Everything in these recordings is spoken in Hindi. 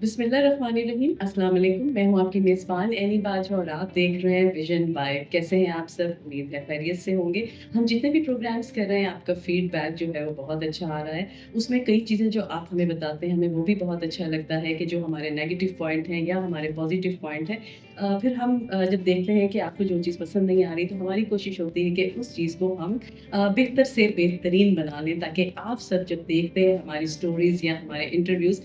बिस्मिल्लाहिर्रहमानिर्रहीम अस्सलाम वालेकुम। मैं हूँ आपकी मेज़बान एनी बाज और आप देख रहे हैं विज़न वाइब। कैसे हैं आप सब? उम्मीद है खैरियत से होंगे। हम जितने भी प्रोग्राम्स कर रहे हैं आपका फ़ीडबैक जो है वो बहुत अच्छा आ रहा है। उसमें कई चीज़ें जो आप हमें बताते हैं हमें वो भी बहुत अच्छा लगता है कि जो हमारे नेगेटिव पॉइंट हैं या हमारे पॉज़िटिव पॉइंट हैं फिर हम जब देखते हैं कि आपको जो चीज़ पसंद नहीं आ रही तो हमारी कोशिश होती है कि उस चीज़ को हम बेहतर से बेहतरीन बना लें ताकि आप सब जब देखते हैं हमारी स्टोरीज़ या हमारे इंटरव्यूज़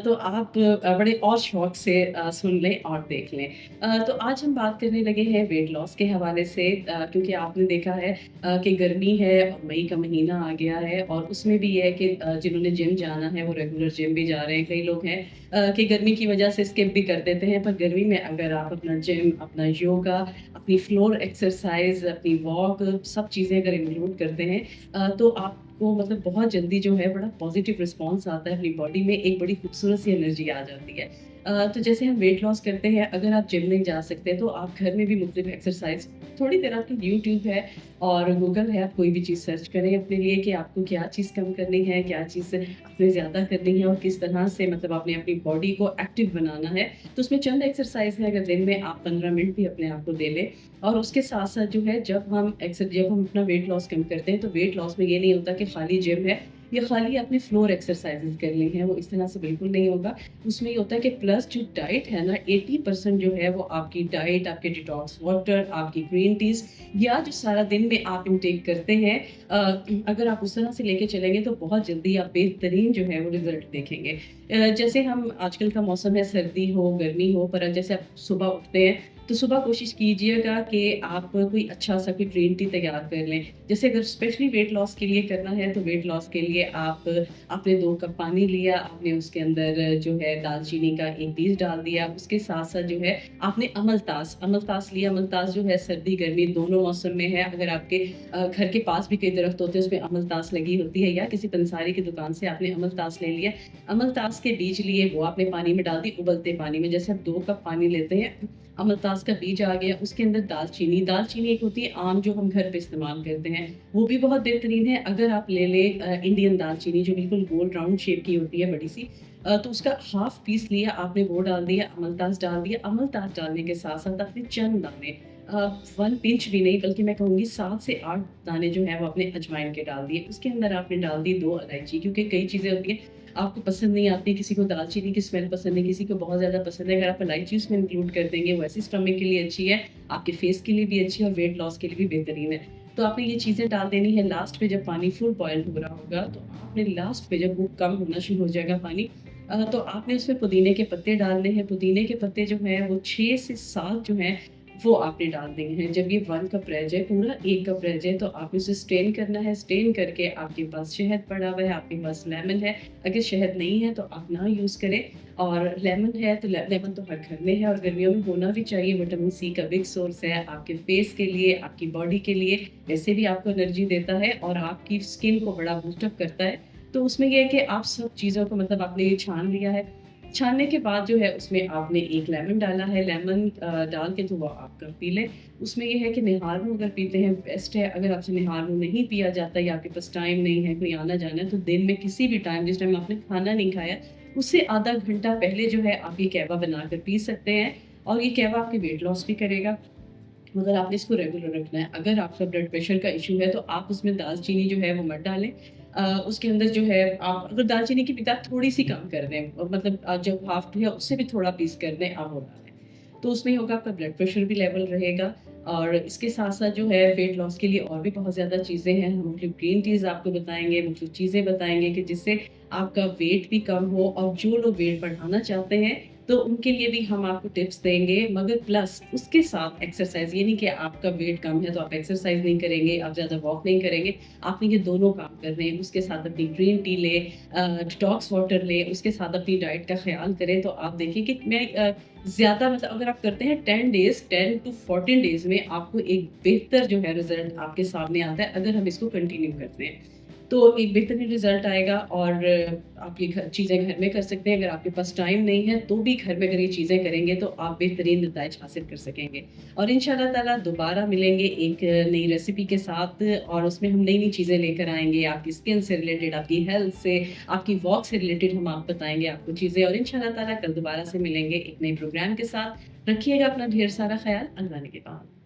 तो आप बड़े और शौक से सुन लें और देख लें। तो आज हम बात करने लगे हैं वेट लॉस के हवाले से क्योंकि आपने देखा है कि गर्मी है और मई का महीना आ गया है और उसमें भी ये है कि जिन्होंने जिम जाना है वो रेगुलर जिम भी जा रहे हैं। कई लोग हैं कि गर्मी की वजह से स्किप भी कर देते हैं, पर गर्मी में अगर आप अपना जिम, अपना योगा, अपनी फ्लोर एक्सरसाइज़, अपनी वॉक सब चीज़ें अगर इंक्लूड करते हैं तो आपको मतलब बहुत जल्दी जो है बड़ा पॉज़िटिव रिस्पॉन्स आता है अपनी बॉडी में, एक बड़ी खूबसूरत सी एनर्जी आ जाती है। तो जैसे हम वेट लॉस करते हैं, अगर आप जिम नहीं जा सकते तो आप घर में भी मुख्तलिफ एक्सरसाइज़ थोड़ी देर आपकी यूट्यूब है और गूगल है, आप कोई भी चीज़ सर्च करें अपने लिए कि आपको क्या चीज़ कम करनी है, क्या चीज़ आपने ज़्यादा करनी है और किस तरह से मतलब आपने अपनी बॉडी को एक्टिव बनाना है। तो उसमें चंद एक्सरसाइज़ हैं, अगर दिन में आप 15 मिनट भी अपने आप को दे लें और उसके साथ-साथ जो है जब हम अपना वेट लॉस कम करते हैं, तो वेट लॉस में ये नहीं होता कि खाली जिम है या खाली आपने फ्लोर एक्सरसाइज़ेज़ करनी है, वो इस तरह से बिल्कुल नहीं होगा। उसमें ये होता है कि प्लस जो डाइट है ना 80% जो है वो आपकी डाइट, आपके डिटॉक्स वाटर, आपकी ग्रीन टीज़ या जो सारा दिन में आप इनटेक करते हैं अगर आप उस तरह से लेके चलेंगे तो बहुत जल्दी आप बेहतरीन जो है वो रिज़ल्ट देखेंगे। जैसे हम आजकल का मौसम है सर्दी हो, गर्मी हो पर जैसे आप सुबह उठते हैं तो सुबह कोशिश कीजिएगा कि आप कोई अच्छा-सा कोई ग्रीन टी तैयार कर लें। जैसे अगर स्पेशली वेट लॉस के लिए करना है तो वेट लॉस के लिए आप आपने 2 कप पानी लिया, आपने उसके अंदर जो है दालचीनी का 1 पीस डाल दिया, उसके साथ-साथ जो है आपने अमलतास लिया। अमलतास जो है सर्दी-गर्मी दोनों मौसम में है। अगर आपके घर के पास भी कई दरख्त होते हैं उसमें अमलतास लगी होती है या किसी पंसारी की दुकान से आपने अमलतास ले लिया। अमलतास के बीज लिए वो आपने पानी में डाल दी उबलते पानी में। जैसे आप 2 कप पानी लेते हैं, अमलतास का बीज आ गया, उसके अंदर दालचीनी एक होती है आम जो हम घर पे इस्तेमाल करते हैं, वो भी बहुत बेहतरीन है। अगर आप ले लें इंडियन दालचीनी जो बिल्कुल गोल राउंड शेप की होती है बड़ी-सी तो उसका हाफ पीस लिया आपने वो डाल दिया, अमलतास डाल दिया। अमलतास डालने के साथ-साथ आपने चंद दाने 1 पिंच भी नहीं बल्कि मैं कहूँगी 7 से 8 दाने जो हैं वो आपने अजवाइन के डाल दिए। उसके अंदर आपने डाल दी 2 इलायची क्योंकि कई चीज़ें होती हैं आपको पसंद नहीं आती, किसी को दालचीनी की स्मेल पसंद है, किसी को बहुत ज़्यादा पसंद है। अगर आप इलायची उसमें इंक्लूड कर देंगे, वो ऐसे स्टमक के लिए अच्छी है, आपके फेस के लिए भी अच्छी है और वेट लॉस के लिए भी बेहतरीन है। तो आपने ये चीज़ें डाल देनी है लास्ट पे जब पानी फुल बॉयल हो रहा होगा, तो आपने लास्ट पे जब वो कम होना शुरू हो जाएगा पानी तो आपने उसमें पुदीने के पत्ते डालने हैं। पुदीने के पत्ते जो हैं वो 6 से 7 जो हैं वो आपने डाल देने हैं। जब ये 1 कप रह जाए, पूरा 1 कप रह जाए तो आपने उसे स्ट्रेन करना है। स्ट्रेन करके आपके पास शहद पड़ा हुआ है, आपके पास लेमन है। अगर शहद नहीं है तो आप ना यूज़ करें और लेमन है तो लेमन तो हर घर में है और गर्मियों में होना भी चाहिए। विटामिन सी का बिग सोर्स है आपके फेस के लिए, आपकी बॉडी के लिए, वैसे भी आपको एनर्जी देता है और आपकी स्किन को बड़ा बूस्ट अप करता है। तो उसमें ये है कि आप सब चीज़ों को मतलब आपने ये छान लिया है। छानने के बाद जो है उसमें आपने 1 लेमन डाला है, लेमन डाल के तो वो आप कर पी लें। उसमें ये है कि निहारू अगर पीते हैं बेस्ट है, अगर आपसे निहारू नहीं पिया जाता या आपके पास टाइम नहीं है, कोई आना-जाना है, तो दिन में किसी भी टाइम जिस टाइम आपने खाना नहीं खाया, उससे आधा घंटा पहले जो है आप ये कहवा बनाकर पी सकते हैं और ये कहवा आपके वेट लॉस भी करेगा। मगर आपने इसको रेगुलर रखना है। अगर आपका ब्लड प्रेशर का इश्यू है तो आप उसमें दालचीनी जो है वो मत डालें। उसके अंदर जो है आप अगर दालचीनी की मिकदार थोड़ी-सी कम कर दें मतलब जब हाफ़ टी है उससे भी थोड़ा पीस कर दें आप वो डालें। तो उसमें ये होगा आपका ब्लड प्रेशर भी लेवल रहेगा और इसके साथ-साथ जो है वेट लॉस के लिए और भी बहुत ज़्यादा चीज़ें हैं। हम मतलब ग्रीन टीज़ आपको बताएँगे, मतलब चीज़ें बताएँगे कि जिससे आपका वेट भी कम हो और जो लोग वेट बढ़ाना चाहते हैं तो उनके लिए भी हम आपको टिप्स देंगे मगर प्लस उसके साथ एक्सरसाइज़ ये नहीं कि आपका वेट कम है तो आप एक्सरसाइज़ नहीं करेंगे, आप ज़्यादा वॉक नहीं करेंगे। आपने ये दोनों काम करने हैं। उसके साथ अपनी ग्रीन टी लें डिटॉक्स वाटर लें, उसके साथ अपनी डाइट का ख़्याल करें तो आप देखिए कि मैं ज़्यादा मतलब अगर आप करते हैं 10 डेज़ 10 टू 14 डेज़ में आपको एक बेहतर जो है रिज़ल्ट आपके सामने आता है अगर हम इसको कंटिन्यू करते हैं। तो एक बेहतरीन रिज़ल्ट आएगा और आप ये चीज़ें घर में कर सकते हैं। अगर आपके पास टाइम नहीं है, तो भी घर में अगर ये चीज़ें करेंगे, तो आप बेहतरीन नताइज हासिल कर सकेंगे। और इंशाअल्लाह ताला दोबारा मिलेंगे एक नई रेसिपी के साथ और उसमें हम नई-नई चीज़ें लेकर आएँगे, आपकी स्किन से रिलेटेड, आपकी हेल्थ से, आपकी वॉक से रिलेटेड हम आप बताएँगे आपको चीज़ें और इंशाअल्लाह ताला कल दोबारा से मिलेंगे एक नए प्रोग्राम के साथ। रखिएगा अपना ढेर सारा ख़्याल। अल्लाह ने के बाद।